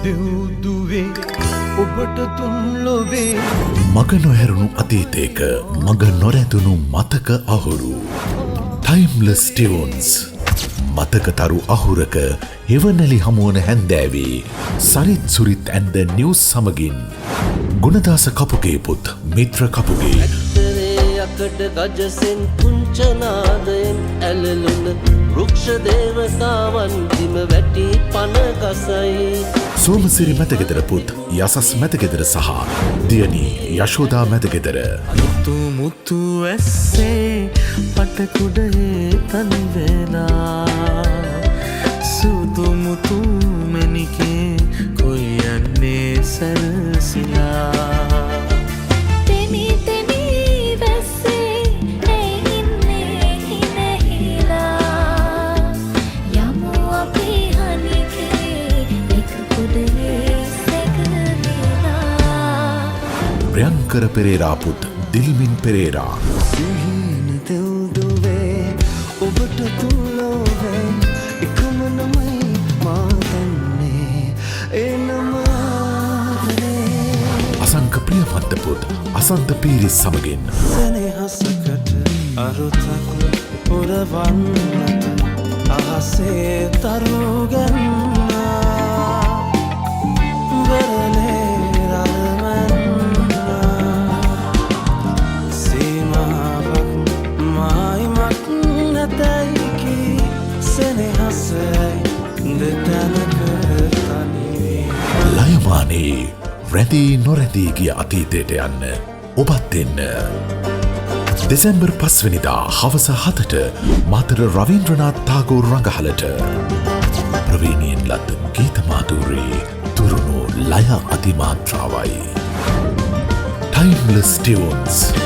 දෙව්දුවේ ඔබට තුන් ලොවේ මග නොහැරුණු අතීතයක මග නොරැඳුණු මතක අහුරු ටයිම්ලස් ටියුන්ස් මතකතරු අහුරක හෙවනැලි හමුවන හැන්දෑවේ සරිත් සුරිත් ඇන්ද නිවස් සමගින් ගුණදාස කපුගේ පුත් මිත්‍ර කපුගේ යකඩ ගජසෙන් පුංචනාදයෙන් ඇලලුන වෘක්ෂ දේවතාවන් දිම වැටි පනගසයි සෝමසිරි මැතගෙදර පුත් යසස් මැතගෙදර සහ දියණී යශෝදා මැතගෙදර මුතු මුතු ඇස්සේ පටකුඩේ තනිවෙලා සුදු මුතු මෙනිකේ කොයි යන්නේ සැරසිලා ප්‍රියංකර පෙරේරා පුත් දිල්මින් පෙරේරා සිහින දෙව්දුවේ ඔබට තුලෝවෙන් එකම නමයි මාතන්නේ එනමාදනේ අසංක ප්‍රියමන්ත පුත් අසන්ත පීරිස් සමගින් සෙනෙහසකට අරුතක් පුරවන්නට අහසේ තරුගන්නා වරලේ ලයමානේ රැඳී නොරැඳී ගිය අතීතයට යන්න ඔබත් එන්න දෙසැම්බර් 5 වෙනිදා හවස 7ට මාතර රවීන්ද්‍රනාත් ටාගෝර් රඟහලට ප්‍රවීණයෙන් ලත් ගීත මාධුර්යයේ තුරුණු ලය අතිමාත්‍රාවයි ටයිම්ලස් ටියුන්ස්